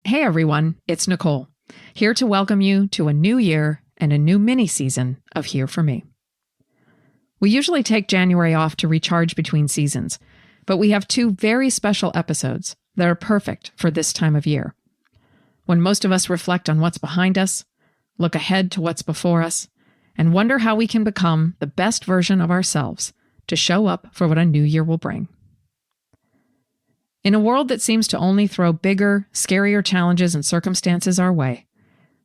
Hey everyone, it's Nicole, here to welcome you to a new year and a new mini season of Here For Me. We usually take January off to recharge between seasons, but we have two very special episodes that are perfect for this time of year. When most of us reflect on what's behind us, look ahead to what's before us, and wonder how we can become the best version of ourselves to show up for what a new year will bring. In a world that seems to only throw bigger, scarier challenges and circumstances our way,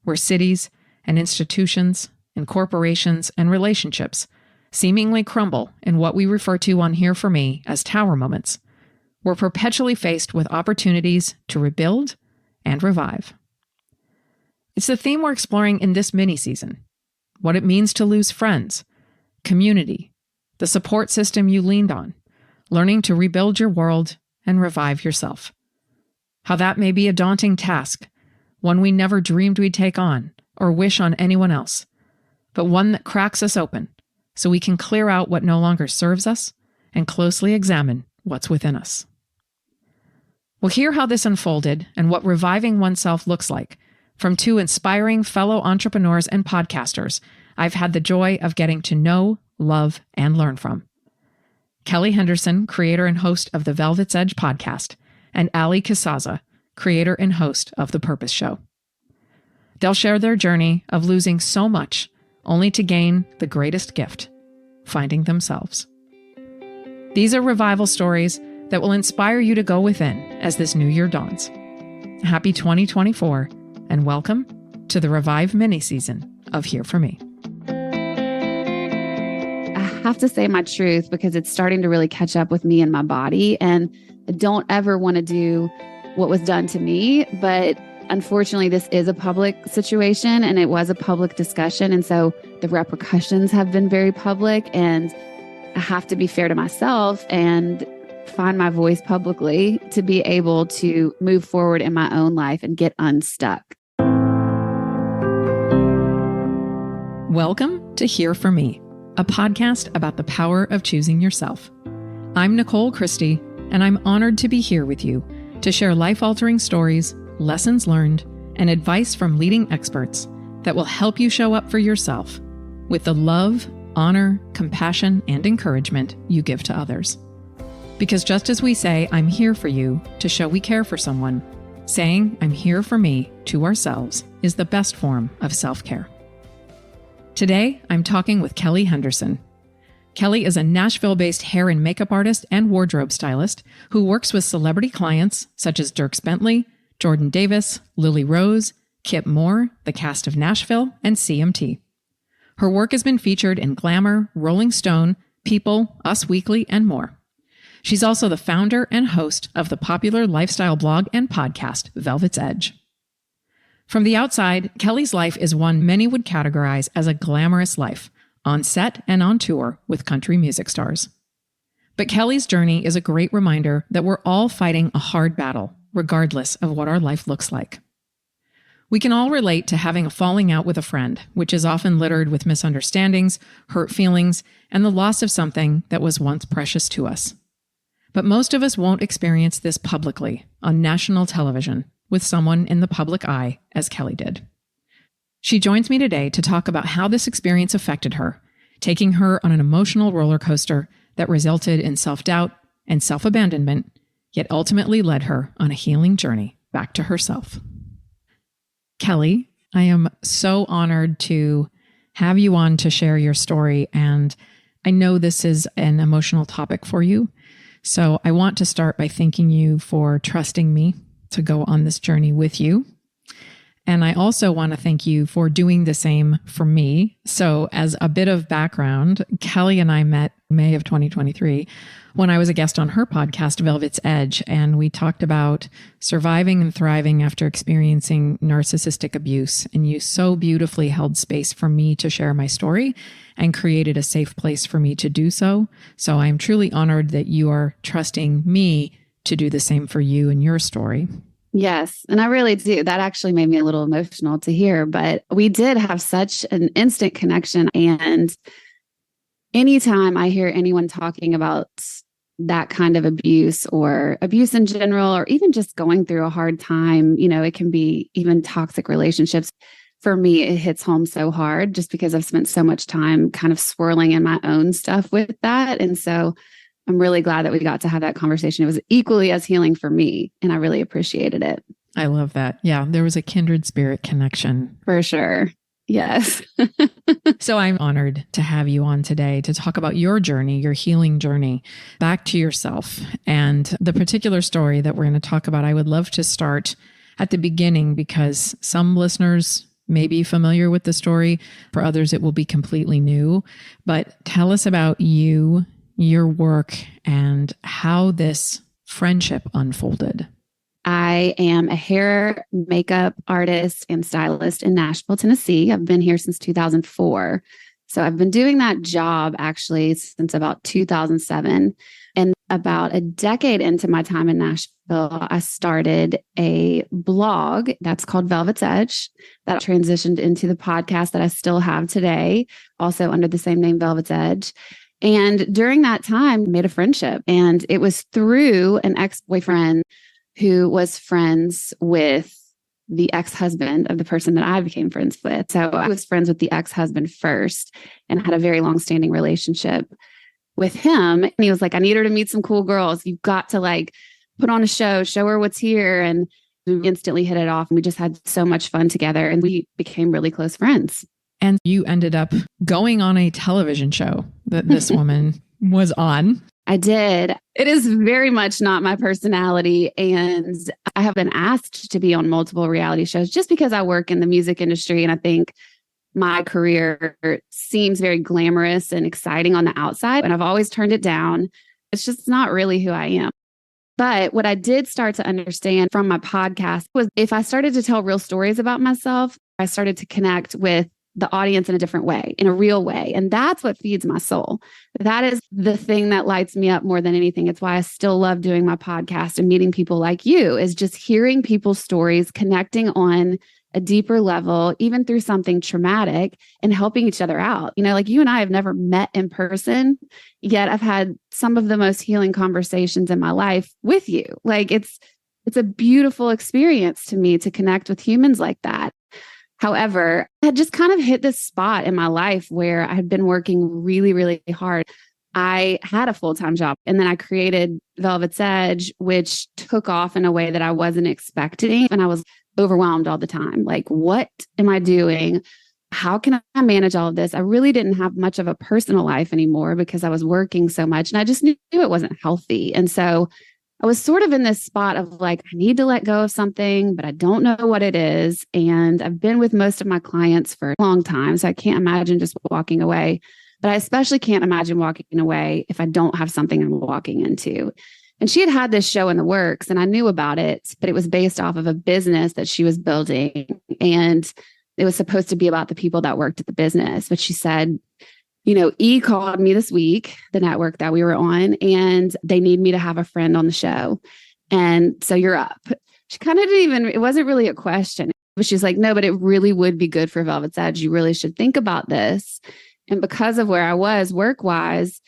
where cities and institutions and corporations and relationships seemingly crumble in what we refer to on Here For Me as tower moments, we're perpetually faced with opportunities to rebuild and revive. It's the theme we're exploring in this mini season: what it means to lose friends, community, the support system you leaned on, learning to rebuild your world and revive yourself. How that may be a daunting task, one we never dreamed we'd take on or wish on anyone else, but one that cracks us open so we can clear out what no longer serves us and closely examine what's within us. We'll hear how this unfolded and what reviving oneself looks like from two inspiring fellow entrepreneurs and podcasters I've had the joy of getting to know, love, and learn from. Kelly Henderson, creator and host of the Velvet's Edge podcast, and Ali Kisaza, creator and host of The Purpose Show. They'll share their journey of losing so much only to gain the greatest gift, finding themselves. These are revival stories that will inspire you to go within as this new year dawns. Happy 2024, and welcome to the Revive mini season of Here For Me. I have to say my truth because it's starting to really catch up with me and my body. And I don't ever want to do what was done to me. But unfortunately, this is a public situation and it was a public discussion. And so the repercussions have been very public. And I have to be fair to myself and find my voice publicly to be able to move forward in my own life and get unstuck. Welcome to Here For Me, a podcast about the power of choosing yourself. I'm Nicole Christie, and I'm honored to be here with you to share life-altering stories, lessons learned, and advice from leading experts that will help you show up for yourself with the love, honor, compassion, and encouragement you give to others. Because just as we say, I'm here for you, to show we care for someone, saying I'm here for me to ourselves is the best form of self-care. Today, I'm talking with Kelly Henderson. Kelly is a Nashville-based hair and makeup artist and wardrobe stylist who works with celebrity clients such as Dierks Bentley, Jordan Davis, Lily Rose, Kip Moore, the cast of Nashville, and CMT. Her work has been featured in Glamour, Rolling Stone, People, Us Weekly, and more. She's also the founder and host of the popular lifestyle blog and podcast, Velvet's Edge. From the outside, Kelly's life is one many would categorize as a glamorous life, on set and on tour with country music stars. But Kelly's journey is a great reminder that we're all fighting a hard battle, regardless of what our life looks like. We can all relate to having a falling out with a friend, which is often littered with misunderstandings, hurt feelings, and the loss of something that was once precious to us. But most of us won't experience this publicly on national television with someone in the public eye, as Kelly did. She joins me today to talk about how this experience affected her, taking her on an emotional roller coaster that resulted in self-doubt and self-abandonment, yet ultimately led her on a healing journey back to herself. Kelly, I am so honored to have you on to share your story, and I know this is an emotional topic for you. So I want to start by thanking you for trusting me to go on this journey with you. And I also want to thank you for doing the same for me. So as a bit of background, Kelly and I met May of 2023 when I was a guest on her podcast, Velvet's Edge, and we talked about surviving and thriving after experiencing narcissistic abuse. And you so beautifully held space for me to share my story and created a safe place for me to do so. So I'm truly honored that you are trusting me to do the same for you and your story. Yes. And I really do. That actually made me a little emotional to hear, but we did have such an instant connection. And anytime I hear anyone talking about that kind of abuse or abuse in general, or even just going through a hard time, it can be even toxic relationships. For me, it hits home so hard just because I've spent so much time kind of swirling in my own stuff with that. And so I'm really glad that we got to have that conversation. It was equally as healing for me, and I really appreciated it. I love that. Yeah, there was a kindred spirit connection. For sure. Yes. So I'm honored to have you on today to talk about your journey, your healing journey back to yourself. And the particular story that we're going to talk about, I would love to start at the beginning because some listeners may be familiar with the story. For others, it will be completely new. But tell us about you, your work, and how this friendship unfolded. I am a hair, makeup artist and stylist in Nashville, Tennessee. I've been here since 2004. So I've been doing that job actually since about 2007. And about a decade into my time in Nashville, I started a blog that's called Velvet's Edge that transitioned into the podcast that I still have today, also under the same name, Velvet's Edge. And during that time, I made a friendship. And it was through an ex-boyfriend who was friends with the ex-husband of the person that I became friends with. So I was friends with the ex-husband first and had a very long-standing relationship with him. And he was like, I need her to meet some cool girls. You've got to put on a show her what's here. And we instantly hit it off. And we just had so much fun together and we became really close friends. And you ended up going on a television show that this woman was on. I did. It is very much not my personality. And I have been asked to be on multiple reality shows just because I work in the music industry. And I think my career seems very glamorous and exciting on the outside. And I've always turned it down. It's just not really who I am. But what I did start to understand from my podcast was if I started to tell real stories about myself, I started to connect with the audience in a different way, in a real way. And that's what feeds my soul. That is the thing that lights me up more than anything. It's why I still love doing my podcast and meeting people like you, is just hearing people's stories, connecting on a deeper level, even through something traumatic, and helping each other out. You and I have never met in person, yet I've had some of the most healing conversations in my life with you. It's a beautiful experience to me to connect with humans like that. However, I had just kind of hit this spot in my life where I had been working really, really hard. I had a full-time job and then I created Velvet's Edge, which took off in a way that I wasn't expecting. And I was overwhelmed all the time. What am I doing? How can I manage all of this? I really didn't have much of a personal life anymore because I was working so much and I just knew it wasn't healthy. And so I was sort of in this spot of I need to let go of something, but I don't know what it is. And I've been with most of my clients for a long time, so I can't imagine just walking away. But I especially can't imagine walking away if I don't have something I'm walking into. And she had this show in the works and I knew about it, but it was based off of a business that she was building. And it was supposed to be about the people that worked at the business. But she said, E called me this week, the network that we were on, and they need me to have a friend on the show. And so you're up. She kind of it wasn't really a question, but she's like, no, but it really would be good for Velvet's Edge. You really should think about this. And because of where I was work-wise,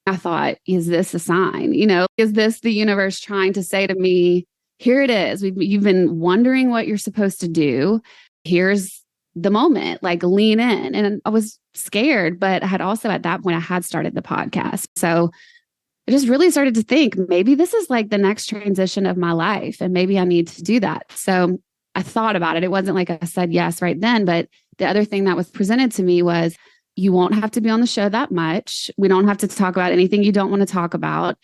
I thought, is this a sign? Is this the universe trying to say to me, here it is. You've been wondering what you're supposed to do. Here's the moment, lean in. And I was scared, but I had also at that point, I had started the podcast. So I just really started to think maybe this is the next transition of my life and maybe I need to do that. So I thought about it. It wasn't like I said yes right then, but the other thing that was presented to me was you won't have to be on the show that much. We don't have to talk about anything you don't want to talk about.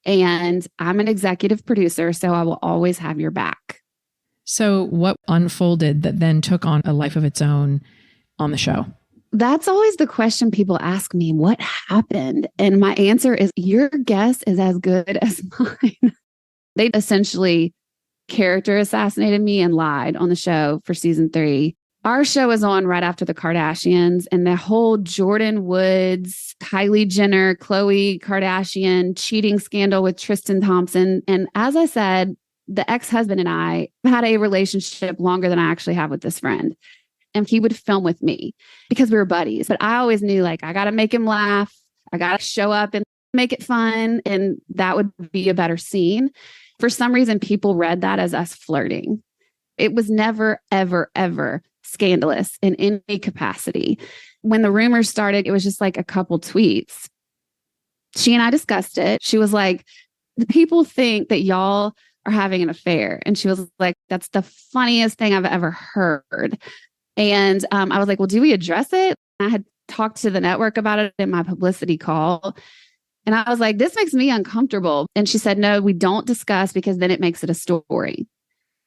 And I'm an executive producer, so I will always have your back. So what unfolded that then took on a life of its own on the show? That's always the question people ask me, what happened? And my answer is, your guess is as good as mine. They essentially character assassinated me and lied on the show for season 3. Our show is on right after the Kardashians, and the whole Jordan Woods, Kylie Jenner, Khloe Kardashian cheating scandal with Tristan Thompson. And as I said, the ex-husband and I had a relationship longer than I actually have with this friend. And he would film with me because we were buddies. But I always knew I got to make him laugh. I got to show up in make it fun and that would be a better scene. For some reason, people read that as us flirting. It was never, ever, ever scandalous in any capacity. When the rumors started, it was just like a couple tweets. She and I discussed it. She was like, the people think that y'all are having an affair. And she was like, that's the funniest thing I've ever heard. And I was like, well, do we address it? I had talked to the network about it in my publicity call. And I was like, this makes me uncomfortable. And she said, no, we don't discuss because then it makes it a story.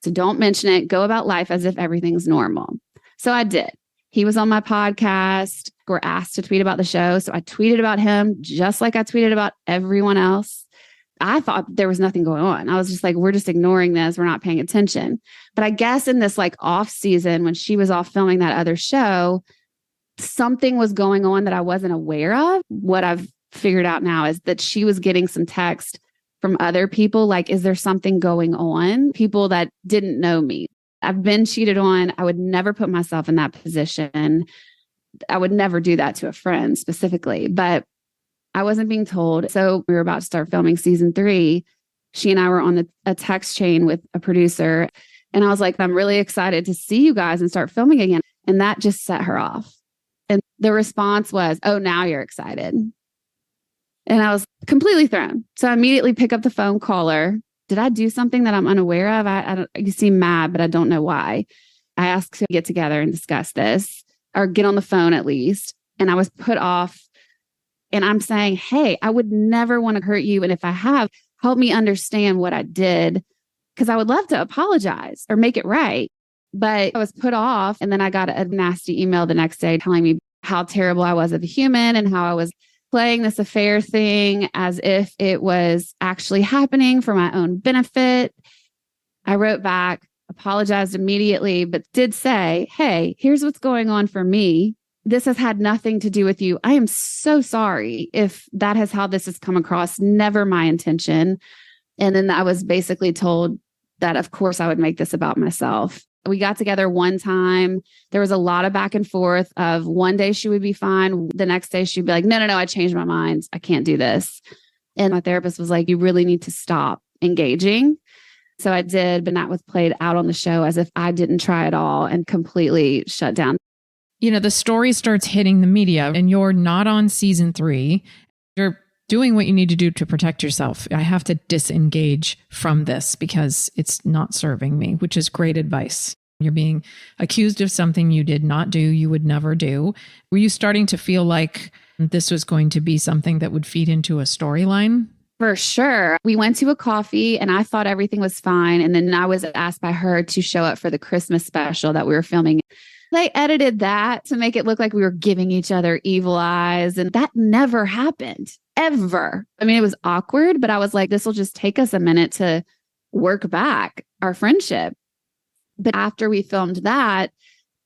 So don't mention it. Go about life as if everything's normal. So I did. He was on my podcast. We're asked to tweet about the show. So I tweeted about him just like I tweeted about everyone else. I thought there was nothing going on. I was just like, we're just ignoring this. We're not paying attention. But I guess in this like off season, when she was off filming that other show, something was going on that I wasn't aware of. What I've figured out now is that she was getting some text from other people. Like, is there something going on? People that didn't know me. I've been cheated on. I would never put myself in that position. I would never do that to a friend specifically, but I wasn't being told. So we were about to start filming season 3. She and I were on a text chain with a producer. And I was like, I'm really excited to see you guys and start filming again. And that just set her off. And the response was, oh, now you're excited. And I was completely thrown. So I immediately pick up the phone, call her. Did I do something that I'm unaware of? I don't, you seem mad, but I don't know why. I asked to get together and discuss this or get on the phone at least. And I was put off. And I'm saying, hey, I would never want to hurt you. And if I have, help me understand what I did, because I would love to apologize or make it right. But I was put off. And then I got a nasty email the next day telling me how terrible I was as a human and how I was playing this affair thing as if it was actually happening for my own benefit. I wrote back, apologized immediately, but did say, hey, here's what's going on for me. This has had nothing to do with you. I am so sorry if that is how this has come across. Never my intention. And then I was basically told that, of course, I would make this about myself. We got together one time. There was a lot of back and forth of one day she would be fine. The next day she'd be like, no, I changed my mind. I can't do this. And my therapist was like, you really need to stop engaging. So I did, but that was played out on the show as if I didn't try at all and completely shut down. You know, the story starts hitting the media and you're not on season 3. You're doing what you need to do to protect yourself. I have to disengage from this because it's not serving me, which is great advice. You're being accused of something you did not do, you would never do. Were you starting to feel like this was going to be something that would feed into a storyline? For sure. We went to a coffee and I thought everything was fine. And then I was asked by her to show up for the Christmas special that we were filming. They edited that to make it look like we were giving each other evil eyes. And that never happened, ever. I mean, it was awkward, but I was like, this will just take us a minute to work back our friendship. But after we filmed that,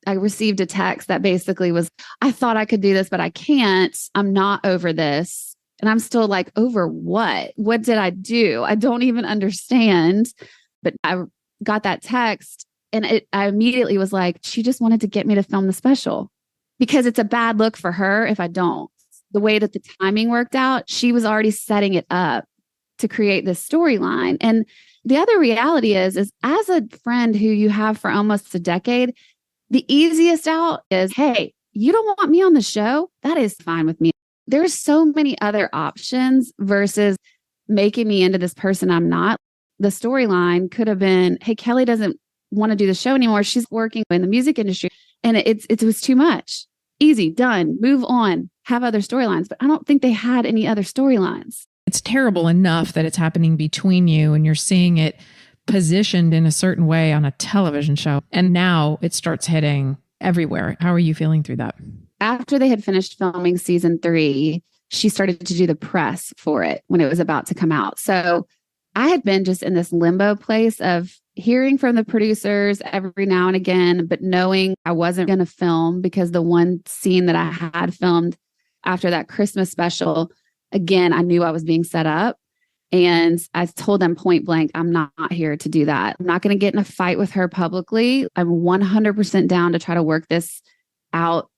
I received a text that basically was, I thought I could do this, but I can't. I'm not over this. And I'm still like, over what? What did I do? I don't even understand. But I got that text. And I immediately was like, she just wanted to get me to film the special because it's a bad look for her if I don't. The way that the timing worked out, she was already setting it up to create this storyline. And the other reality is as a friend who you have for almost a decade, the easiest out is, hey, you don't want me on the show? That is fine with me. There's so many other options versus making me into this person I'm not. The storyline could have been, hey, Kelly doesn't want to do the show anymore. She's working in the music industry and it was too much. Easy, done, move on, have other storylines. But I don't think they had any other storylines. It's terrible enough that it's happening between you and you're seeing it positioned in a certain way on a television show. And now it starts hitting everywhere. How are you feeling through that? After they had finished filming season 3, she started to do the press for it when it was about to come out. So I had been just in this limbo place of hearing from the producers every now and again, but knowing I wasn't going to film because the one scene that I had filmed after that Christmas special, again, I knew I was being set up. And I told them point blank, I'm not here to do that. I'm not going to get in a fight with her publicly. I'm 100% down to try to work this out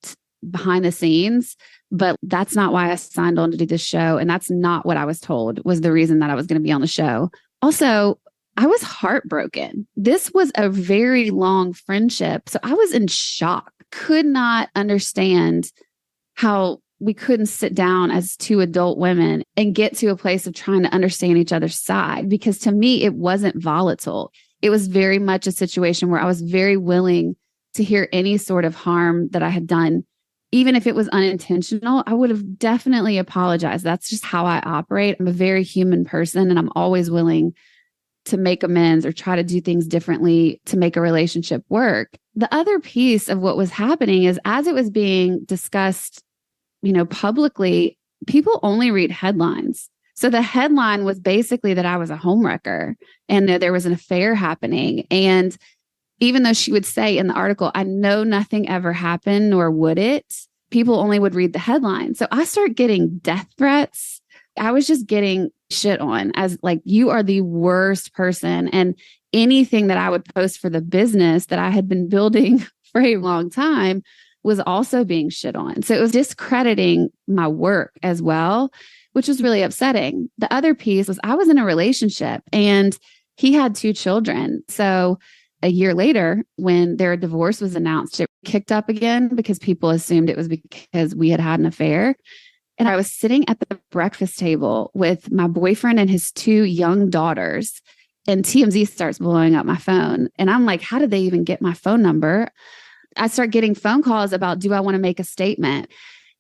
behind the scenes, but that's not why I signed on to do this show. And that's not what I was told was the reason that I was going to be on the show. Also, I was heartbroken. This was a very long friendship. So I was in shock, could not understand how we couldn't sit down as two adult women and get to a place of trying to understand each other's side. Because to me, it wasn't volatile. It was very much a situation where I was very willing to hear any sort of harm that I had done. Even if it was unintentional, I would have definitely apologized. That's just how I operate. I'm a very human person, and I'm always willing to make amends or try to do things differently to make a relationship work. The other piece of what was happening is as it was being discussed, publicly, people only read headlines. So the headline was basically that I was a homewrecker and that there was an affair happening. And even though she would say in the article, I know nothing ever happened, nor would it, people only would read the headline. So I started getting death threats. I was just getting shit on as like, you are the worst person. And anything that I would post for the business that I had been building for a long time was also being shit on. So it was discrediting my work as well, which was really upsetting. The other piece was I was in a relationship and he had 2 children. So a year later, when their divorce was announced, it kicked up again because people assumed it was because we had an affair. And I was sitting at the breakfast table with my boyfriend and his 2 young daughters, and TMZ starts blowing up my phone. And I'm like, how did they even get my phone number? I start getting phone calls about, do I want to make a statement?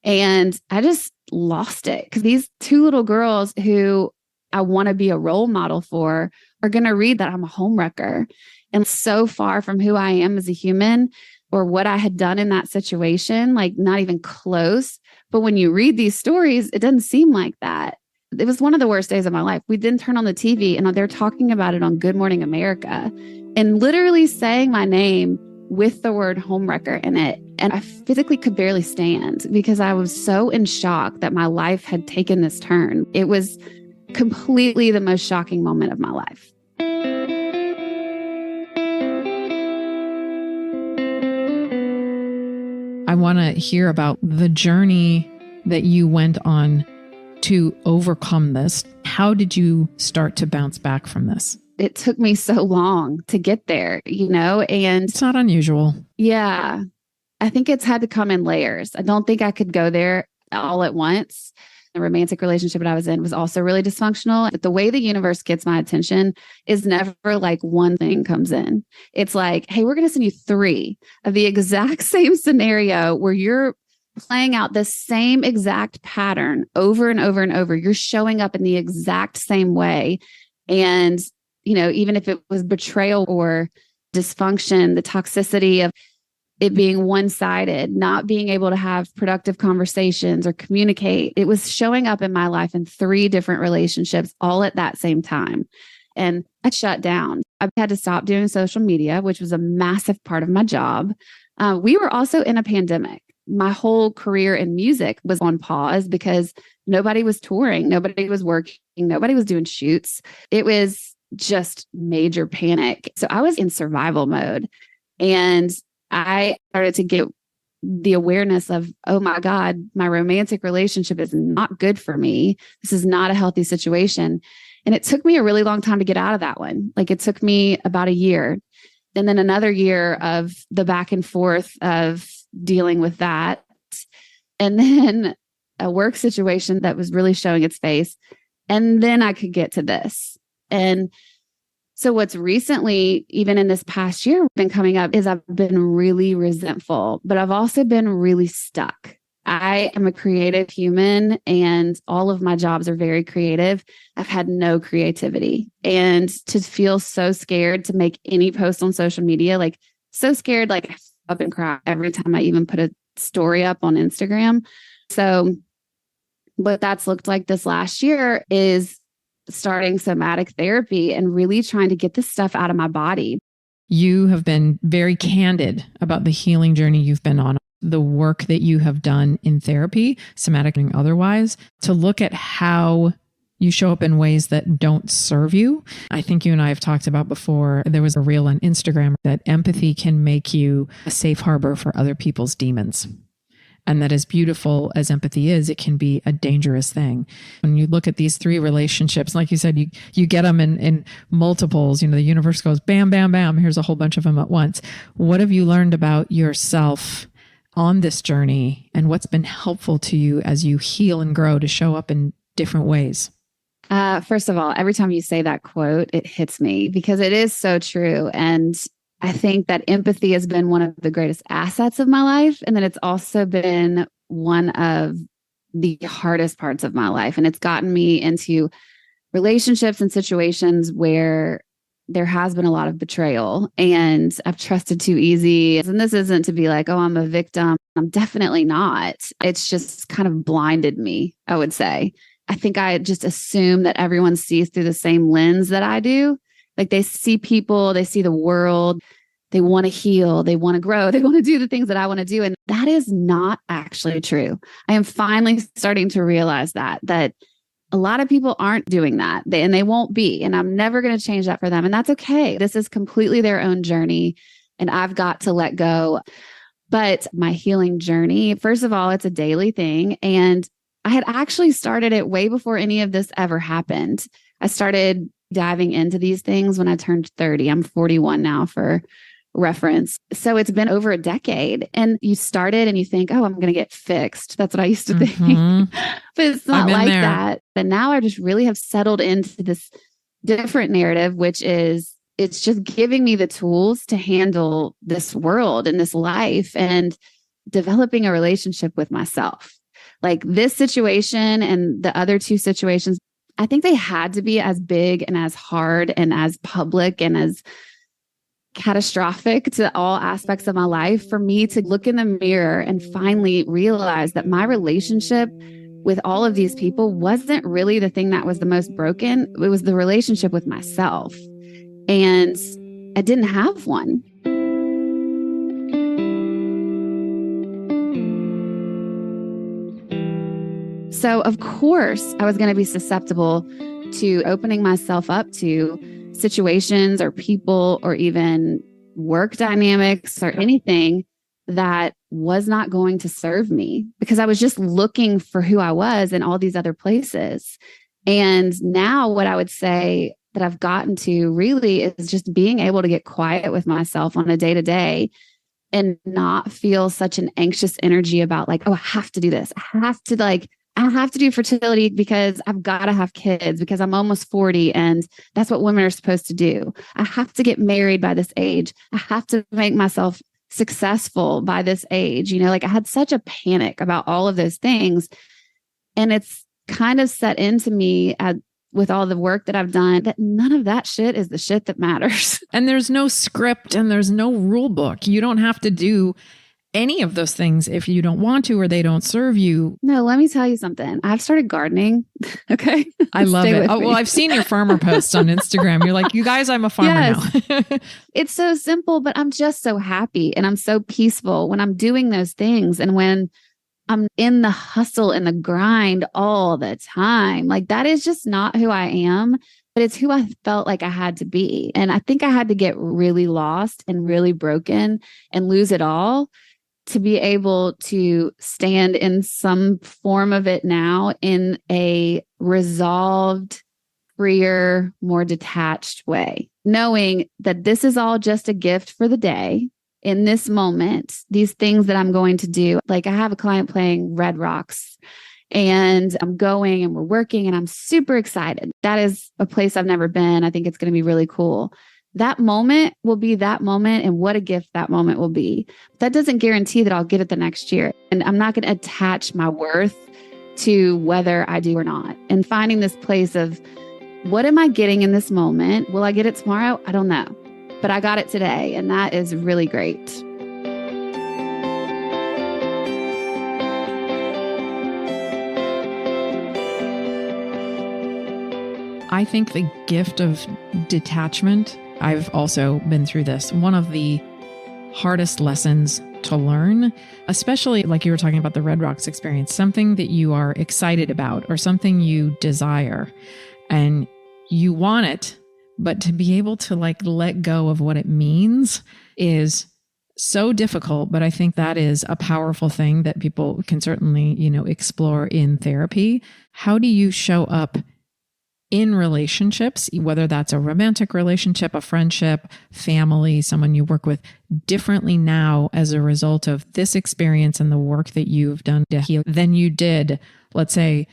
And I just lost it because these 2 little girls who I want to be a role model for are going to read that I'm a homewrecker and so far from who I am as a human or what I had done in that situation, like not even close. But when you read these stories, it doesn't seem like that. It was one of the worst days of my life. We then turn on the TV and they're talking about it on Good Morning America and literally saying my name with the word homewrecker in it. And I physically could barely stand because I was so in shock that my life had taken this turn. It was completely the most shocking moment of my life. I want to hear about the journey that you went on to overcome this. How did you start to bounce back from this? It took me so long to get there, and it's not unusual. Yeah. I think it's had to come in layers. I don't think I could go there all at once. The romantic relationship that I was in was also really dysfunctional. But the way the universe gets my attention is never like one thing comes in. It's like, hey, we're going to send you 3 of the exact same scenario where you're playing out the same exact pattern over and over and over. You're showing up in the exact same way. And, even if it was betrayal or dysfunction, the toxicity of it being one-sided, not being able to have productive conversations or communicate. It was showing up in my life in 3 different relationships all at that same time. And I shut down. I had to stop doing social media, which was a massive part of my job. We were also in a pandemic. My whole career in music was on pause because nobody was touring, nobody was working, nobody was doing shoots. It was just major panic. So I was in survival mode. And I started to get the awareness of, oh my God, my romantic relationship is not good for me. This is not a healthy situation. And it took me a really long time to get out of that one. Like it took me about a year and then another year of the back and forth of dealing with that. And then a work situation that was really showing its face. And then I could get to this. And so what's recently, even in this past year, been coming up is I've been really resentful, but I've also been really stuck. I am a creative human and all of my jobs are very creative. I've had no creativity and to feel so scared to make any post on social media, like so scared, like I up and cry every time I even put a story up on Instagram. So what that's looked like this last year is starting somatic therapy and really trying to get this stuff out of my body. You have been very candid about the healing journey you've been on, the work that you have done in therapy, somatic and otherwise, to look at how you show up in ways that don't serve you. I think you and I have talked about before, there was a reel on Instagram that empathy can make you a safe harbor for other people's demons. And that as beautiful as empathy is, it can be a dangerous thing. When you look at these three relationships, like you said, you get them in multiples, the universe goes bam, bam, bam. Here's a whole bunch of them at once. What have you learned about yourself on this journey, and what's been helpful to you as you heal and grow to show up in different ways? First of all, every time you say that quote, it hits me because it is so true. And I think that empathy has been one of the greatest assets of my life. And then it's also been one of the hardest parts of my life. And it's gotten me into relationships and situations where there has been a lot of betrayal and I've trusted too easy. And this isn't to be like, oh, I'm a victim. I'm definitely not. It's just kind of blinded me, I would say. I think I just assume that everyone sees through the same lens that I do. Like they see people, they see the world, they want to heal, they want to grow, they want to do the things that I want to do. And that is not actually true. I am finally starting to realize that a lot of people aren't doing that and they won't be. And I'm never going to change that for them. And that's okay. This is completely their own journey and I've got to let go. But my healing journey, first of all, it's a daily thing. And I had actually started it way before any of this ever happened. I started diving into these things when I turned 30. I'm 41 now for reference. So it's been over a decade and you started and you think, oh, I'm going to get fixed. That's what I used to think, but it's not like that. And now I just really have settled into this different narrative, which is it's just giving me the tools to handle this world and this life and developing a relationship with myself. Like this situation and the other two situations, I think they had to be as big and as hard and as public and as catastrophic to all aspects of my life for me to look in the mirror and finally realize that my relationship with all of these people wasn't really the thing that was the most broken. It was the relationship with myself. And I didn't have one. So, of course, I was going to be susceptible to opening myself up to situations or people or even work dynamics or anything that was not going to serve me because I was just looking for who I was in all these other places. And now what I would say that I've gotten to really is just being able to get quiet with myself on a day-to-day and not feel such an anxious energy about like, oh, I have to do this. I have to do fertility because I've got to have kids because I'm almost 40 and that's what women are supposed to do. I have to get married by this age. I have to make myself successful by this age. Like I had such a panic about all of those things. And it's kind of set into me with all the work that I've done that none of that shit is the shit that matters. And there's no script and there's no rule book. You don't have to do any of those things if you don't want to or they don't serve you. No, let me tell you something. I've started gardening. Okay. I love it. Oh, well, I've seen your farmer posts on Instagram. You're like, you guys, I'm a farmer now. It's so simple, but I'm just so happy and I'm so peaceful when I'm doing those things. And when I'm in the hustle and the grind all the time, like that is just not who I am, but it's who I felt like I had to be. And I think I had to get really lost and really broken and lose it all to be able to stand in some form of it now in a resolved, freer, more detached way, knowing that this is all just a gift for the day. In this moment, these things that I'm going to do, like I have a client playing Red Rocks and I'm going and we're working and I'm super excited. That is a place I've never been. I think it's going to be really cool. That moment will be that moment and what a gift that moment will be. That doesn't guarantee that I'll get it the next year. And I'm not going to attach my worth to whether I do or not. And finding this place of what am I getting in this moment? Will I get it tomorrow? I don't know. But I got it today. And that is really great. I think the gift of detachment, I've also been through this. One of the hardest lessons to learn, especially like you were talking about the Red Rocks experience, something that you are excited about or something you desire and you want it, but to be able to like let go of what it means is so difficult, but I think that is a powerful thing that people can certainly, explore in therapy. How do you show up in relationships, whether that's a romantic relationship, a friendship, family, someone you work with, differently now as a result of this experience and the work that you've done to heal than you did, let's say,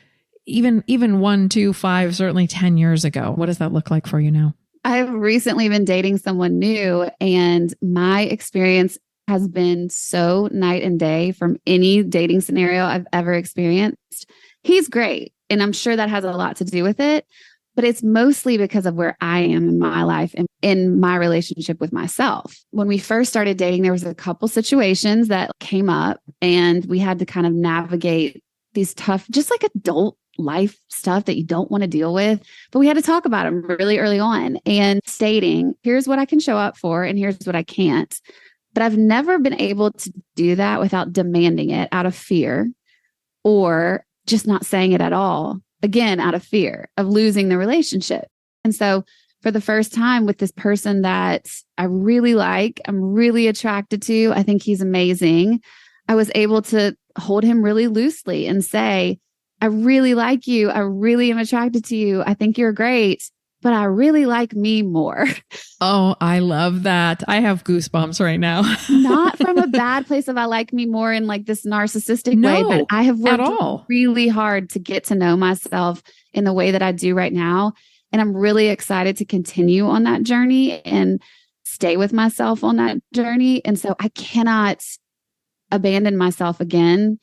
even 1, 2, 5, certainly 10 years ago? What does that look like for you now? I've recently been dating someone new, and my experience has been so night and day from any dating scenario I've ever experienced. He's great, and I'm sure that has a lot to do with it, but it's mostly because of where I am in my life and in my relationship with myself. When we first started dating, there was a couple situations that came up, and we had to kind of navigate these tough, just like adult life stuff that you don't want to deal with. But we had to talk about them really early on and stating, here's what I can show up for and here's what I can't. But I've never been able to do that without demanding it out of fear or just not saying it at all. Again, out of fear of losing the relationship. And so for the first time with this person that I really like, I'm really attracted to, I think he's amazing, I was able to hold him really loosely and say, I really like you. I really am attracted to you. I think you're great, but I really like me more. Oh, I love that. I have goosebumps right now. Not from a bad place of I like me more in like this narcissistic way, but I have worked really hard to get to know myself in the way that I do right now. And I'm really excited to continue on that journey and stay with myself on that journey. And so I cannot abandon myself again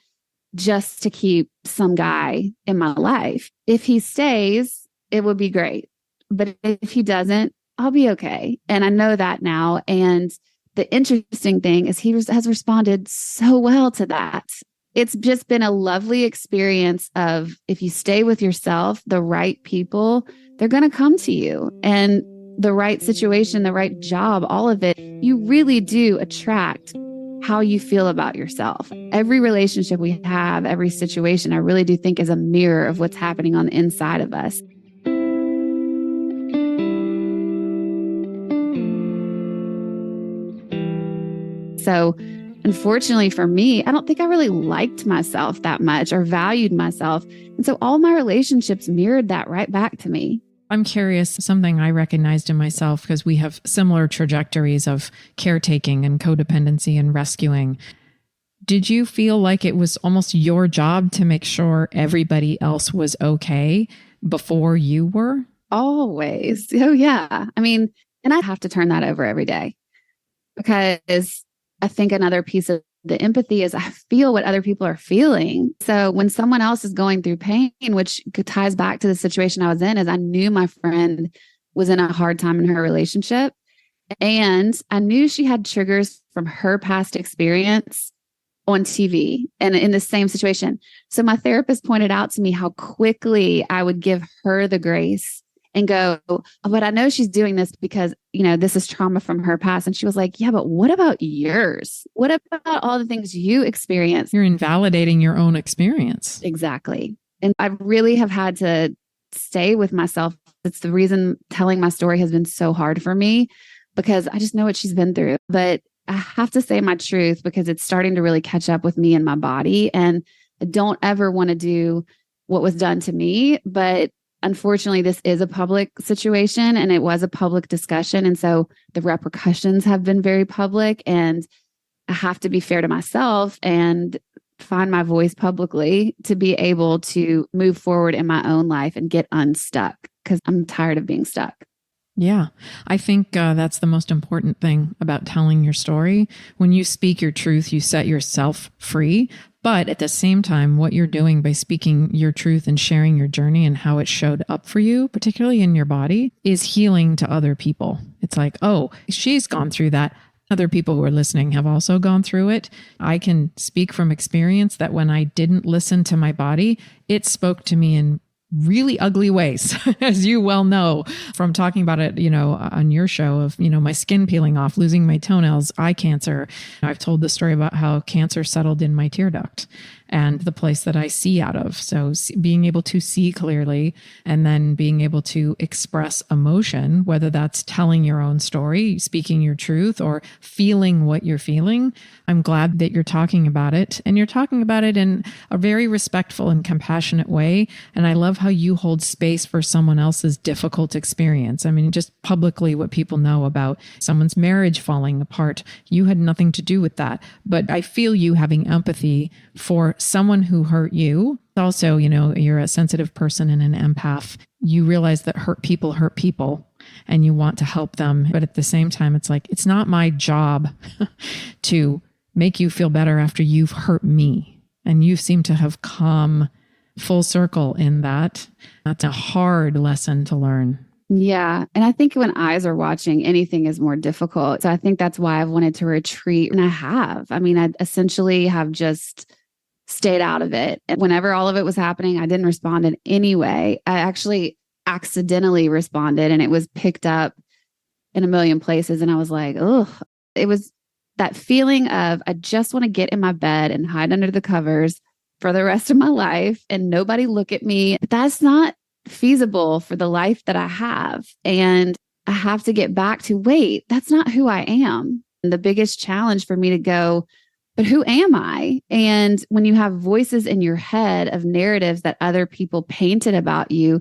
just to keep some guy in my life. If he stays, it would be great. But if he doesn't, I'll be okay. And I know that now. And the interesting thing is he has responded so well to that. It's just been a lovely experience of if you stay with yourself, the right people, they're going to come to you. And the right situation, the right job, all of it, you really do attract how you feel about yourself. Every relationship we have, every situation, I really do think is a mirror of what's happening on the inside of us. So unfortunately for me, I don't think I really liked myself that much or valued myself. And so all my relationships mirrored that right back to me. I'm curious, something I recognized in myself because we have similar trajectories of caretaking and codependency and rescuing. Did you feel like it was almost your job to make sure everybody else was okay before you were? Always. Oh, yeah. I mean, and I have to turn that over every day because I think another piece of the empathy is I feel what other people are feeling. So when someone else is going through pain, which ties back to the situation I was in, is I knew my friend was in a hard time in her relationship. And I knew she had triggers from her past experience on TV and in the same situation. So my therapist pointed out to me how quickly I would give her the grace and go, but I know she's doing this because, this is trauma from her past. And she was like, yeah, but what about yours? What about all the things you experience? You're invalidating your own experience. Exactly. And I really have had to stay with myself. It's the reason telling my story has been so hard for me because I just know what she's been through. But I have to say my truth because it's starting to really catch up with me and my body. And I don't ever want to do what was done to me, but unfortunately, this is a public situation and it was a public discussion. And so the repercussions have been very public and I have to be fair to myself and find my voice publicly to be able to move forward in my own life and get unstuck because I'm tired of being stuck. Yeah, I think that's the most important thing about telling your story. When you speak your truth, you set yourself free. But at the same time, what you're doing by speaking your truth and sharing your journey and how it showed up for you, particularly in your body, is healing to other people. It's like, oh, she's gone through that. Other people who are listening have also gone through it. I can speak from experience that when I didn't listen to my body, it spoke to me in really ugly ways, as you well know from talking about it, on your show of, my skin peeling off, losing my toenails, eye cancer. I've told the story about how cancer settled in my tear duct. and the place that I see out of. So being able to see clearly and then being able to express emotion, whether that's telling your own story, speaking your truth, or feeling what you're feeling. I'm glad that you're talking about it, and you're talking about it in a very respectful and compassionate way. And I love how you hold space for someone else's difficult experience. I mean, just publicly what people know about someone's marriage falling apart. You had nothing to do with that. But I feel you having empathy for someone who hurt you. Also, you're a sensitive person and an empath. You realize that hurt people and you want to help them. But at the same time, it's like, it's not my job to make you feel better after you've hurt me. And you seem to have come full circle in that. That's a hard lesson to learn. Yeah. And I think when eyes are watching, anything is more difficult. So I think that's why I've wanted to retreat. And I have. I mean, I essentially have just stayed out of it. And whenever all of it was happening, I didn't respond in any way. I actually accidentally responded, and it was picked up in a million places. And I was like, oh, it was that feeling of, I just want to get in my bed and hide under the covers for the rest of my life and nobody look at me. That's not feasible for the life that I have. And I have to get back to, wait, that's not who I am. And the biggest challenge for me to go, but who am I? And when you have voices in your head of narratives that other people painted about you,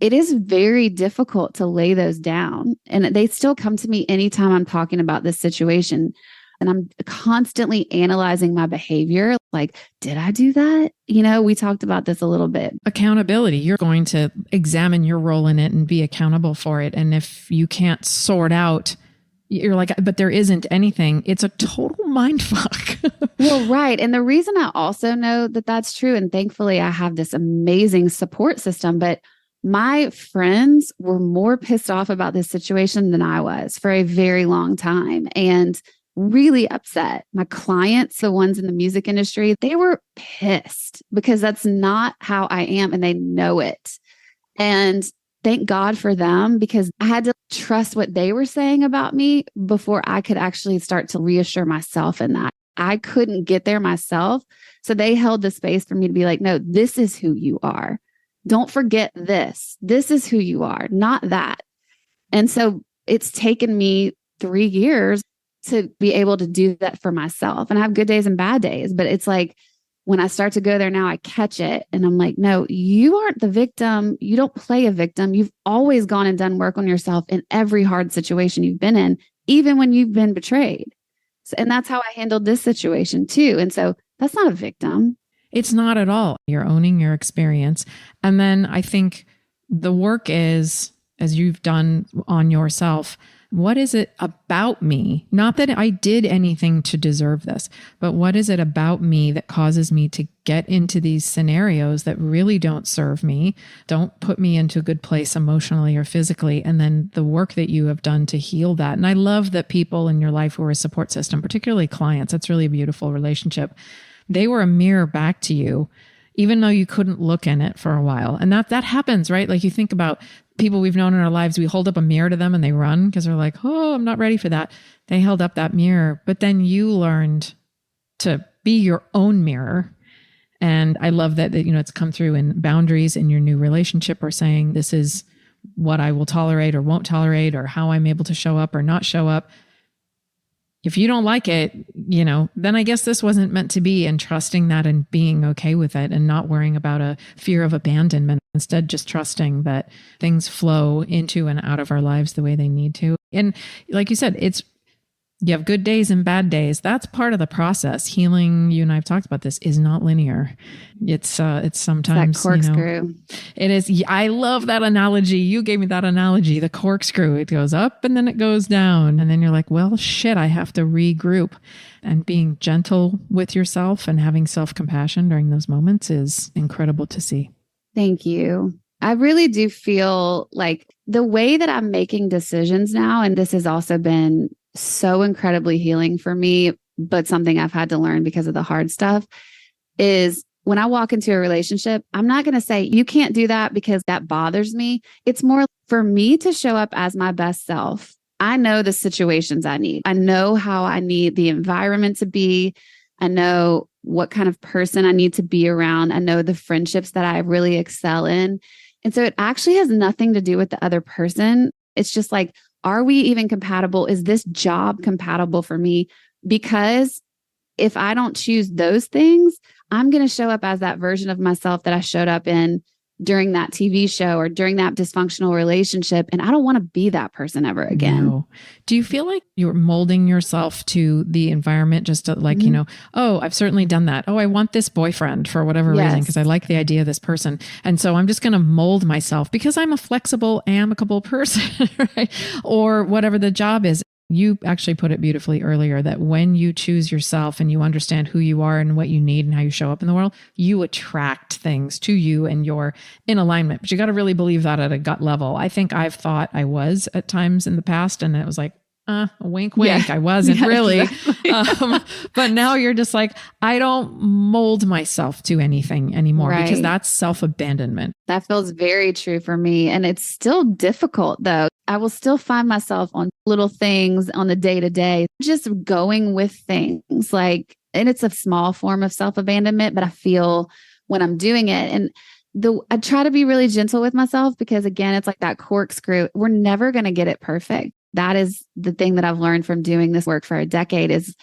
it is very difficult to lay those down. And they still come to me anytime I'm talking about this situation. And I'm constantly analyzing my behavior. Like, did I do that? We talked about this a little bit. Accountability. You're going to examine your role in it and be accountable for it. And if you can't sort out, you're like, but there isn't anything. It's a total mind fuck. Well, right. And the reason I also know that that's true, and thankfully I have this amazing support system, but my friends were more pissed off about this situation than I was for a very long time. And really upset. My clients, the ones in the music industry, they were pissed because that's not how I am, and they know it. And thank God for them, because I had to trust what they were saying about me before I could actually start to reassure myself in that. I couldn't get there myself. So they held the space for me to be like, no, this is who you are. Don't forget this. This is who you are, not that. And so it's taken me 3 years to be able to do that for myself. And I have good days and bad days, but it's like, when I start to go there now, I catch it and I'm like, no, you aren't the victim. You don't play a victim. You've always gone and done work on yourself in every hard situation you've been in, even when you've been betrayed. So, and that's how I handled this situation too. And so that's not a victim. It's not at all. You're owning your experience. And then I think the work is, as you've done on yourself, what is it about me? Not that I did anything to deserve this, but what is it about me that causes me to get into these scenarios that really don't serve me, don't put me into a good place emotionally or physically, and then the work that you have done to heal that. And I love that people in your life who are a support system, particularly clients, that's really a beautiful relationship. They were a mirror back to you, even though you couldn't look in it for a while. And that happens, right? Like you think about people we've known in our lives, we hold up a mirror to them and they run because they're like, oh, I'm not ready for that. They held up that mirror, but then you learned to be your own mirror. And I love that, it's come through in boundaries in your new relationship, or saying this is what I will tolerate or won't tolerate, or how I'm able to show up or not show up. If you don't like it, then I guess this wasn't meant to be, and trusting that and being okay with it and not worrying about a fear of abandonment. Instead, just trusting that things flow into and out of our lives the way they need to. And like you said, you have good days and bad days. That's part of the process. Healing, you and I have talked about this, is not linear. It's sometimes, that corkscrew. It is. I love that analogy. You gave me that analogy, the corkscrew. It goes up and then it goes down. And then you're like, well, shit, I have to regroup. And being gentle with yourself and having self-compassion during those moments is incredible to see. Thank you. I really do feel like the way that I'm making decisions now, and this has also been so incredibly healing for me, but something I've had to learn because of the hard stuff, is when I walk into a relationship, I'm not going to say, you can't do that because that bothers me. It's more for me to show up as my best self. I know the situations I need. I know how I need the environment to be. I know what kind of person I need to be around. I know the friendships that I really excel in. And so it actually has nothing to do with the other person. It's just like, are we even compatible? Is this job compatible for me? Because if I don't choose those things, I'm going to show up as that version of myself that I showed up in during that TV show or during that dysfunctional relationship. And I don't want to be that person ever again. No. Do you feel like you're molding yourself to the environment just to like, oh, I've certainly done that. Oh, I want this boyfriend for whatever reason, because I like the idea of this person. And so I'm just going to mold myself because I'm a flexible, amicable person, right? Or whatever the job is. You actually put it beautifully earlier that when you choose yourself and you understand who you are and what you need and how you show up in the world, you attract things to you and you're in alignment. But you got to really believe that at a gut level. I think I've thought I was at times in the past, and it was like, wink, wink. Yeah. I wasn't really. Exactly. But now you're just like, I don't mold myself to anything anymore because that's self-abandonment. That feels very true for me. And it's still difficult though. I will still find myself on little things on the day to day, just going with things like, and it's a small form of self-abandonment, but I feel when I'm doing it, and I try to be really gentle with myself because again, it's like that corkscrew. We're never going to get it perfect. That is the thing that I've learned from doing this work for a decade is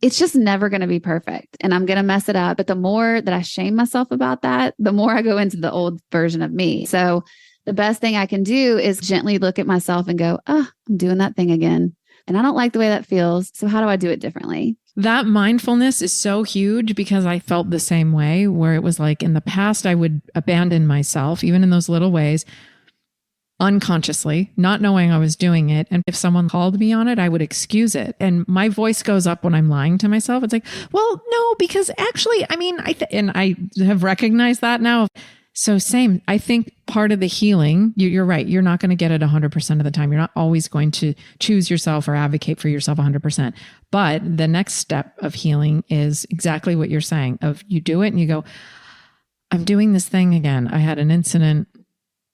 it's just never going to be perfect and I'm going to mess it up. But the more that I shame myself about that, the more I go into the old version of me. So the best thing I can do is gently look at myself and go, I'm doing that thing again. And I don't like the way that feels. So how do I do it differently? That mindfulness is so huge because I felt the same way where it was like in the past, I would abandon myself, even in those little ways, unconsciously, not knowing I was doing it. And if someone called me on it, I would excuse it. And my voice goes up when I'm lying to myself. It's like, well, no, because actually, I mean, and I have recognized that now. So same, I think part of the healing, you're right. You're not going to get it 100% of the time. You're not always going to choose yourself or advocate for yourself 100%. But the next step of healing is exactly what you're saying of you do it and you go, I'm doing this thing again. I had an incident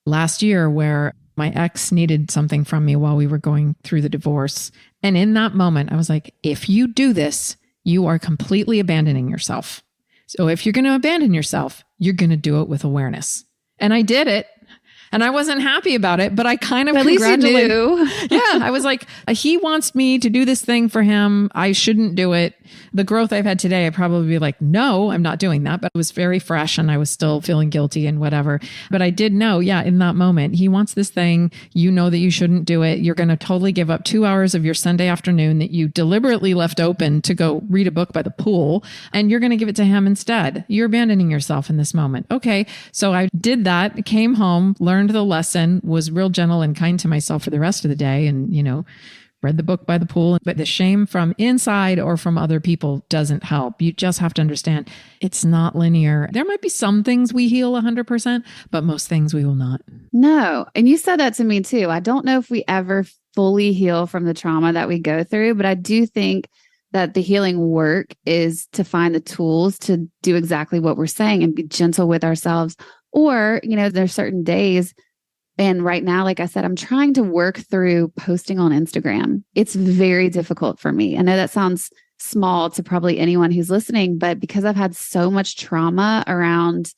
last year where my ex needed something from me while we were going through the divorce. And in that moment, I was like, if you do this, you are completely abandoning yourself. So if you're going to abandon yourself, you're going to do it with awareness. And I did it. And I wasn't happy about it, but I kind of congratulated. At least you knew. Yeah, I was like, he wants me to do this thing for him. I shouldn't do it. The growth I've had today, I'd probably be like, no, I'm not doing that. But it was very fresh and I was still feeling guilty and whatever. But I did know, in that moment, he wants this thing. You know that you shouldn't do it. You're going to totally give up 2 hours of your Sunday afternoon that you deliberately left open to go read a book by the pool. And you're going to give it to him instead. You're abandoning yourself in this moment. Okay. So I did that, came home, learned the lesson, was real gentle and kind to myself for the rest of the day. And, read the book by the pool. But the shame from inside or from other people doesn't help. You just have to understand it's not linear. There might be some things we heal 100%, but most things we will not. No. And you said that to me too. I don't know if we ever fully heal from the trauma that we go through, but I do think that the healing work is to find the tools to do exactly what we're saying and be gentle with ourselves. Or, there's certain days. And right now, like I said, I'm trying to work through posting on Instagram. It's very difficult for me. I know that sounds small to probably anyone who's listening, but because I've had so much trauma around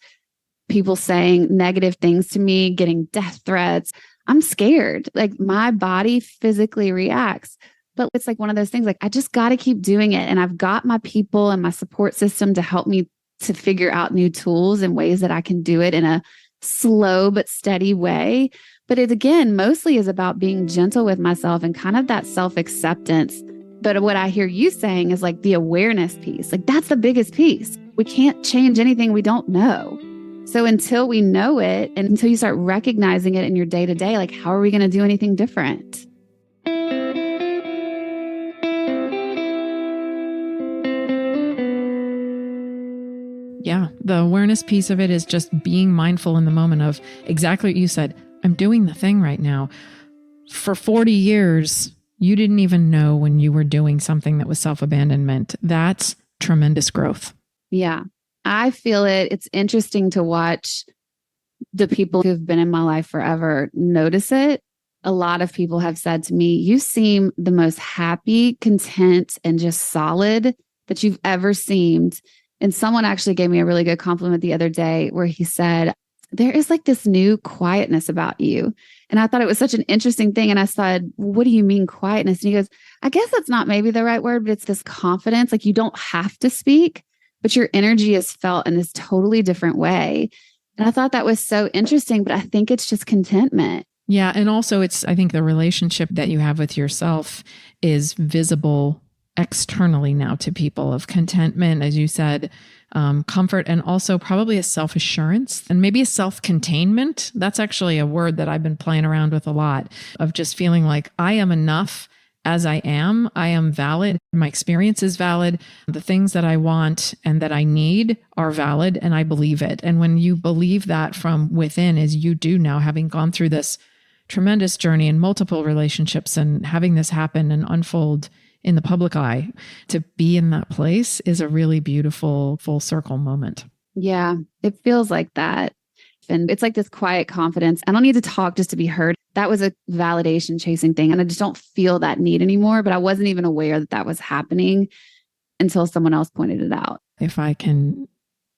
people saying negative things to me, getting death threats, I'm scared. Like my body physically reacts. But it's like one of those things, like I just got to keep doing it. And I've got my people and my support system to help me to figure out new tools and ways that I can do it in a slow but steady way. But it again, mostly is about being gentle with myself and kind of that self-acceptance. But what I hear you saying is like the awareness piece. Like that's the biggest piece. We can't change anything we don't know. So until we know it and until you start recognizing it in your day-to-day, like how are we going to do anything different? Yeah, the awareness piece of it is just being mindful in the moment of exactly what you said. I'm doing the thing right now. For 40 years, you didn't even know when you were doing something that was self-abandonment. That's tremendous growth. Yeah, I feel it. It's interesting to watch the people who've been in my life forever notice it. A lot of people have said to me, you seem the most happy, content, and just solid that you've ever seemed. And someone actually gave me a really good compliment the other day where he said, there is like this new quietness about you. And I thought it was such an interesting thing. And I said, what do you mean quietness? And he goes, I guess that's not maybe the right word, but it's this confidence. Like you don't have to speak, but your energy is felt in this totally different way. And I thought that was so interesting, but I think it's just contentment. Yeah. And also I think the relationship that you have with yourself is visible externally now to people, of contentment, as you said, comfort, and also probably a self-assurance and maybe a self-containment. That's actually a word that I've been playing around with a lot, of just feeling like I am enough as I am. I am valid. My experience is valid. The things that I want and that I need are valid, and I believe it. And when you believe that from within, as you do now, having gone through this tremendous journey in multiple relationships and having this happen and unfold in the public eye, to be in that place is a really beautiful full circle moment. Yeah, it feels like that. And it's like this quiet confidence. I don't need to talk just to be heard. That was a validation chasing thing. And I just don't feel that need anymore, but I wasn't even aware that that was happening until someone else pointed it out. If I can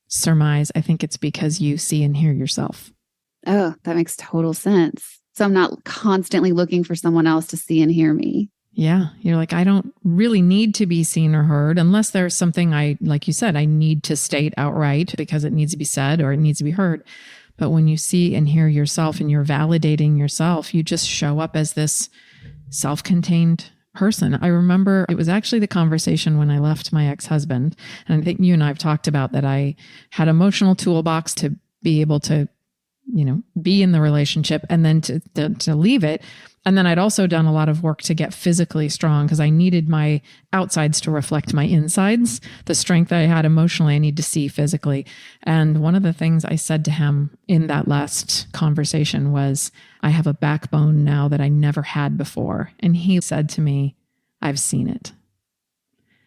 surmise, I think it's because you see and hear yourself. Oh, that makes total sense. So I'm not constantly looking for someone else to see and hear me. Yeah. You're like, I don't really need to be seen or heard unless there's something like you said, I need to state outright because it needs to be said or it needs to be heard. But when you see and hear yourself and you're validating yourself, you just show up as this self-contained person. I remember it was actually the conversation when I left my ex-husband. And I think you and I have talked about that. I had emotional toolbox to be able to, be in the relationship and then to leave it. And then I'd also done a lot of work to get physically strong because I needed my outsides to reflect my insides. The strength that I had emotionally, I need to see physically. And one of the things I said to him in that last conversation was, I have a backbone now that I never had before. And he said to me, I've seen it.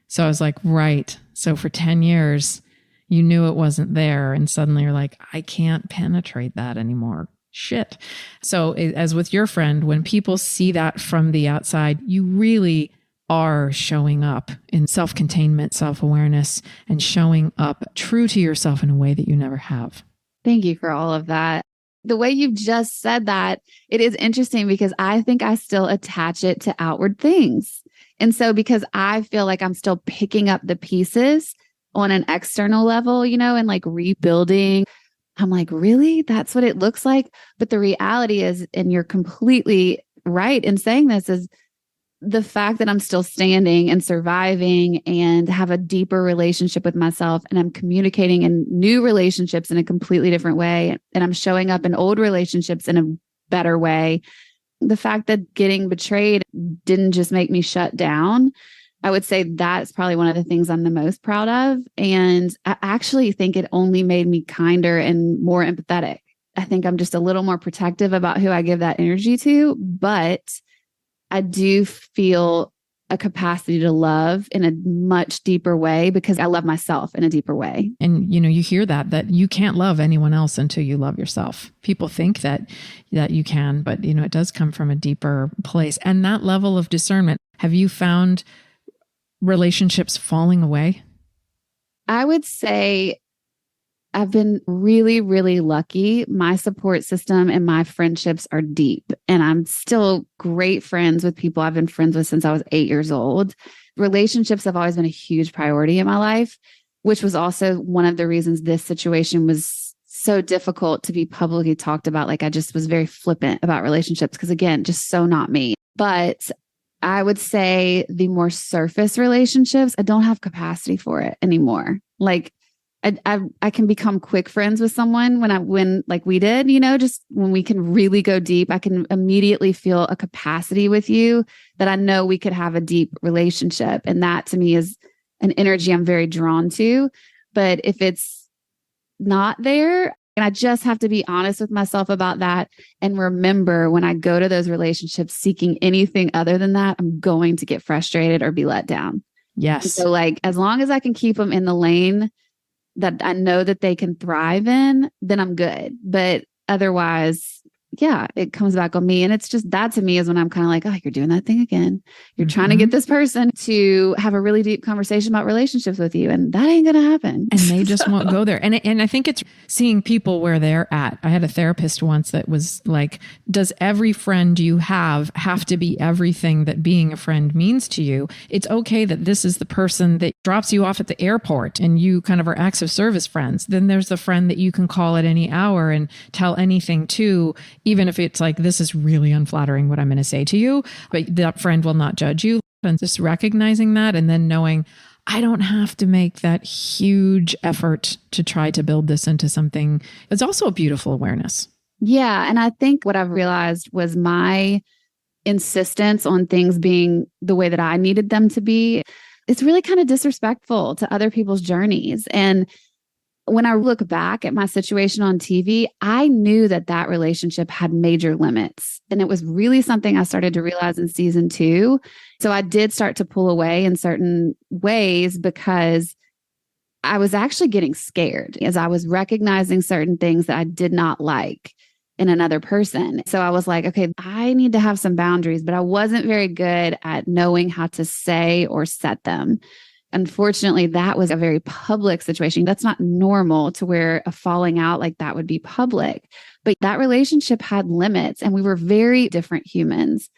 So I was like, right. So for 10 years, you knew it wasn't there. And suddenly you're like, I can't penetrate that anymore. Shit. So as with your friend, when people see that from the outside, you really are showing up in self-containment, self-awareness, and showing up true to yourself in a way that you never have. Thank you for all of that. The way you've just said that, it is interesting because I think I still attach it to outward things. And so because I feel like I'm still picking up the pieces on an external level, and like rebuilding, I'm like, really? That's what it looks like? But the reality is, and you're completely right in saying this, is the fact that I'm still standing and surviving and have a deeper relationship with myself, and I'm communicating in new relationships in a completely different way, and I'm showing up in old relationships in a better way. The fact that getting betrayed didn't just make me shut down, I would say that's probably one of the things I'm the most proud of. And I actually think it only made me kinder and more empathetic. I think I'm just a little more protective about who I give that energy to, but I do feel a capacity to love in a much deeper way because I love myself in a deeper way. And, you hear that you can't love anyone else until you love yourself. People think that you can, but, it does come from a deeper place. And that level of discernment, have you found relationships falling away? I would say I've been really, really lucky. My support system and my friendships are deep, and I'm still great friends with people I've been friends with since I was 8 years old. Relationships have always been a huge priority in my life, which was also one of the reasons this situation was so difficult to be publicly talked about. Like I just was very flippant about relationships because, again, just so not me. But I would say the more surface relationships, I don't have capacity for it anymore. Like I can become quick friends with someone when like we did, just when we can really go deep, I can immediately feel a capacity with you that I know we could have a deep relationship. And that to me is an energy I'm very drawn to. But if it's not there, and I just have to be honest with myself about that and remember when I go to those relationships seeking anything other than that, I'm going to get frustrated or be let down. Yes. And so like, as long as I can keep them in the lane that I know that they can thrive in, then I'm good. But otherwise, yeah, it comes back on me. And it's just that to me is when I'm kind of like, oh, you're doing that thing again. You're trying to get this person to have a really deep conversation about relationships with you. And that ain't going to happen. And they just won't go there. And I think it's seeing people where they're at. I had a therapist once that was like, does every friend you have to be everything that being a friend means to you? It's okay that this is the person that drops you off at the airport and you kind of are acts of service friends. Then there's the friend that you can call at any hour and tell anything to, even if it's like, this is really unflattering what I'm going to say to you, but that friend will not judge you. And just recognizing that and then knowing I don't have to make that huge effort to try to build this into something. It's also a beautiful awareness. Yeah. And I think what I've realized was my insistence on things being the way that I needed them to be. It's really kind of disrespectful to other people's journeys. And when I look back at my situation on TV, I knew that that relationship had major limits. And it was really something I started to realize in season 2. So I did start to pull away in certain ways because I was actually getting scared as I was recognizing certain things that I did not like in another person. So I was like, okay, I need to have some boundaries, but I wasn't very good at knowing how to say or set them. Unfortunately, that was a very public situation. That's not normal to where a falling out like that would be public. But that relationship had limits and we were very different humans.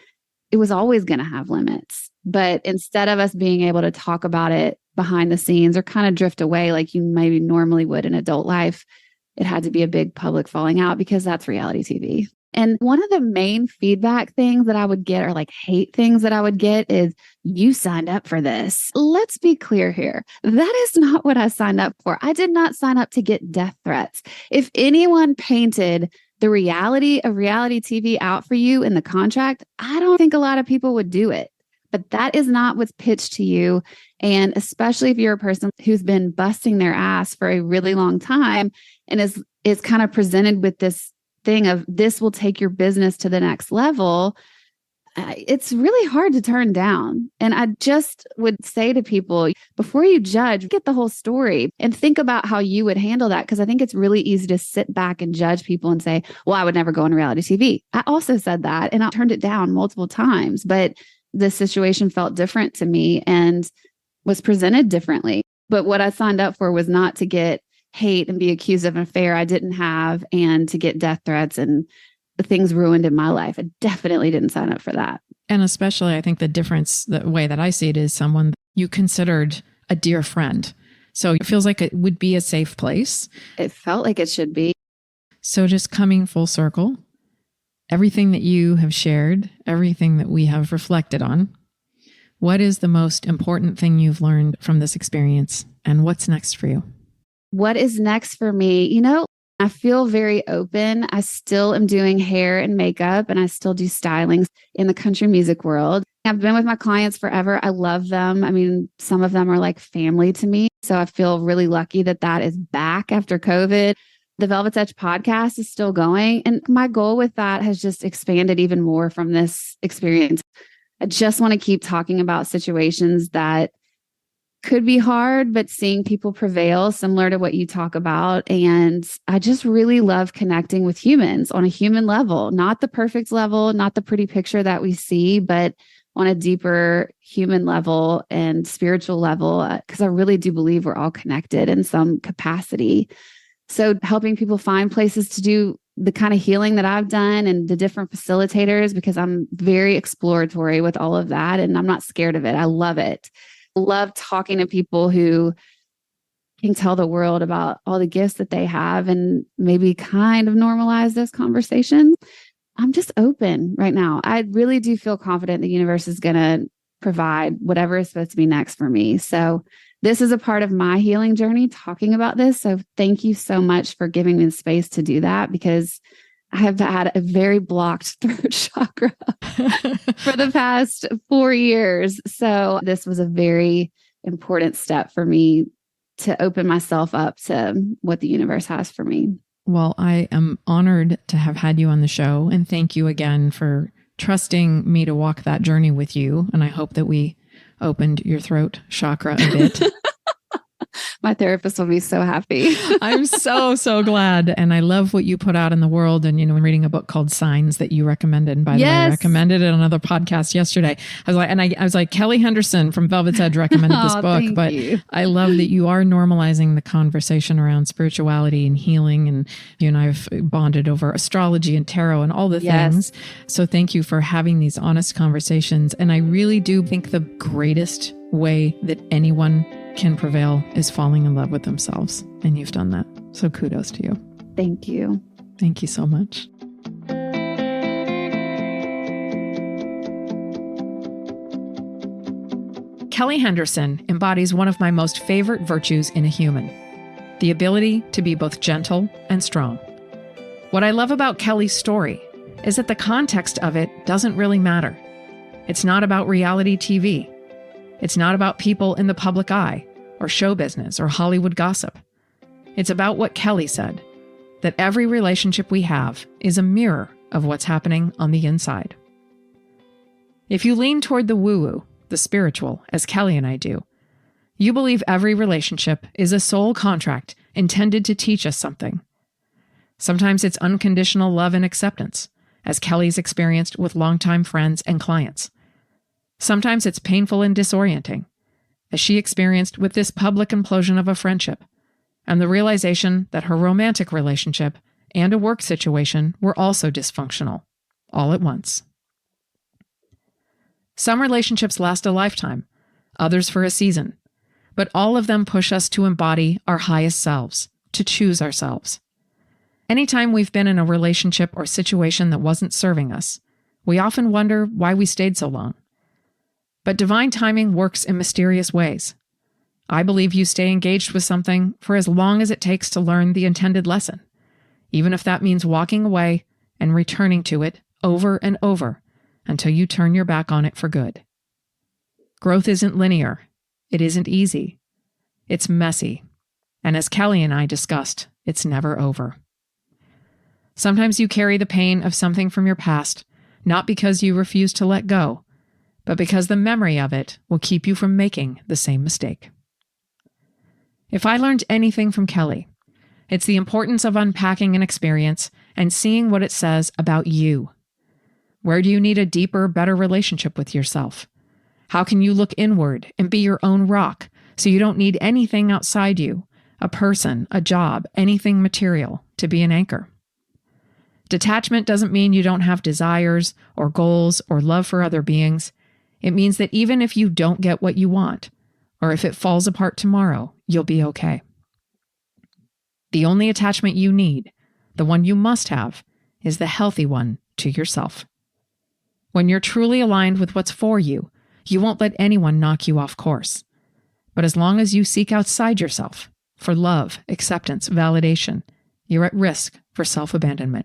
It was always going to have limits. But instead of us being able to talk about it behind the scenes or kind of drift away like you maybe normally would in adult life, it had to be a big public falling out because that's reality TV. And one of the main feedback things that I would get or like hate things that I would get is you signed up for this. Let's be clear here. That is not what I signed up for. I did not sign up to get death threats. If anyone painted the reality of reality TV out for you in the contract, I don't think a lot of people would do it. But that is not what's pitched to you. And especially if you're a person who's been busting their ass for a really long time and is kind of presented with this thing of this will take your business to the next level, it's really hard to turn down. And I just would say to people, before you judge, get the whole story and think about how you would handle that. Because I think it's really easy to sit back and judge people and say, well, I would never go on reality TV. I also said that and I turned it down multiple times, but the situation felt different to me and was presented differently. But what I signed up for was not to get hate and be accused of an affair I didn't have and to get death threats and things ruined in my life. I definitely didn't sign up for that. And especially, I think the difference, the way that I see it is someone you considered a dear friend. So it feels like it would be a safe place. It felt like it should be. So just coming full circle, everything that you have shared, everything that we have reflected on, what is the most important thing you've learned from this experience and what's next for you? What is next for me? I feel very open. I still am doing hair and makeup and I still do styling in the country music world. I've been with my clients forever. I love them. I mean, some of them are like family to me. So I feel really lucky that that is back after COVID. The Velvet's Edge podcast is still going. And my goal with that has just expanded even more from this experience. I just want to keep talking about situations that could be hard, but seeing people prevail, similar to what you talk about. And I just really love connecting with humans on a human level, not the perfect level, not the pretty picture that we see, but on a deeper human level and spiritual level, because I really do believe we're all connected in some capacity. So helping people find places to do the kind of healing that I've done and the different facilitators, because I'm very exploratory with all of that and I'm not scared of it. I love it. Love talking to people who can tell the world about all the gifts that they have and maybe kind of normalize those conversations. I'm just open right now. I really do feel confident the universe is going to provide whatever is supposed to be next for me. So this is a part of my healing journey, talking about this. So thank you so much for giving me the space to do that, because I have had a very blocked throat chakra for the past 4 years. So this was a very important step for me to open myself up to what the universe has for me. Well, I am honored to have had you on the show. And thank you again for trusting me to walk that journey with you. And I hope that we opened your throat chakra a bit. My therapist will be so happy. I'm so glad. And I love what you put out in the world. And, I'm reading a book called Signs that you recommended. And by the way, I recommended it on another podcast yesterday. I was like, Kelly Henderson from Velvet's Edge recommended this book. But I love that you are normalizing the conversation around spirituality and healing. And you and I have bonded over astrology and tarot and all the things. So thank you for having these honest conversations. And I really do think the greatest way that anyone can prevail is falling in love with themselves. And you've done that. So kudos to you. Thank you. Thank you so much. Kelly Henderson embodies one of my most favorite virtues in a human, the ability to be both gentle and strong. What I love about Kelly's story is that the context of it doesn't really matter. It's not about reality TV. It's not about people in the public eye or show business or Hollywood gossip. It's about what Kelly said, that every relationship we have is a mirror of what's happening on the inside. If you lean toward the woo-woo, the spiritual, as Kelly and I do, you believe every relationship is a soul contract intended to teach us something. Sometimes it's unconditional love and acceptance, as Kelly's experienced with longtime friends and clients. Sometimes it's painful and disorienting, as she experienced with this public implosion of a friendship, and the realization that her romantic relationship and a work situation were also dysfunctional, all at once. Some relationships last a lifetime, others for a season, but all of them push us to embody our highest selves, to choose ourselves. Anytime we've been in a relationship or situation that wasn't serving us, we often wonder why we stayed so long. But divine timing works in mysterious ways. I believe you stay engaged with something for as long as it takes to learn the intended lesson, even if that means walking away and returning to it over and over until you turn your back on it for good. Growth isn't linear. It isn't easy. It's messy. And as Kelly and I discussed, it's never over. Sometimes you carry the pain of something from your past, not because you refuse to let go, but because the memory of it will keep you from making the same mistake. If I learned anything from Kelly, it's the importance of unpacking an experience and seeing what it says about you. Where do you need a deeper, better relationship with yourself? How can you look inward and be your own rock so you don't need anything outside you, a person, a job, anything material, to be an anchor? Detachment doesn't mean you don't have desires or goals or love for other beings. It means that even if you don't get what you want, or if it falls apart tomorrow, you'll be okay. The only attachment you need, the one you must have, is the healthy one to yourself. When you're truly aligned with what's for you, you won't let anyone knock you off course. But as long as you seek outside yourself for love, acceptance, validation, you're at risk for self-abandonment.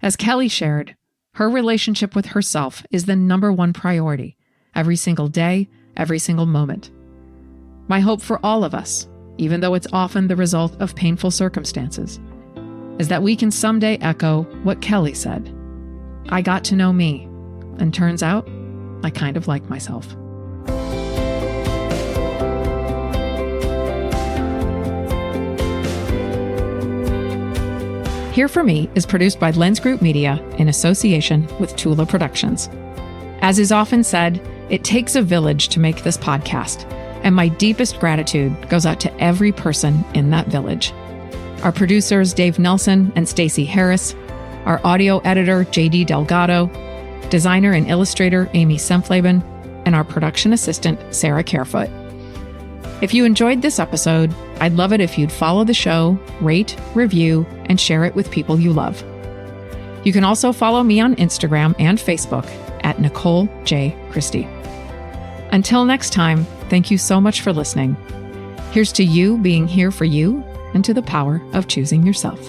As Kelly shared, her relationship with herself is the number one priority, every single day, every single moment. My hope for all of us, even though it's often the result of painful circumstances, is that we can someday echo what Kelly said. I got to know me, and turns out, I kind of like myself. Here For Me is produced by Lens Group Media in association with Tula Productions. As is often said, it takes a village to make this podcast, and my deepest gratitude goes out to every person in that village. Our producers, Dave Nelson and Stacey Harris, our audio editor, JD Delgado, designer and illustrator, Amy Semfleben, and our production assistant, Sarah Carefoot. If you enjoyed this episode, I'd love it if you'd follow the show, rate, review, and share it with people you love. You can also follow me on Instagram and Facebook at Nicole J. Christie. Until next time, thank you so much for listening. Here's to you being here for you and to the power of choosing yourself.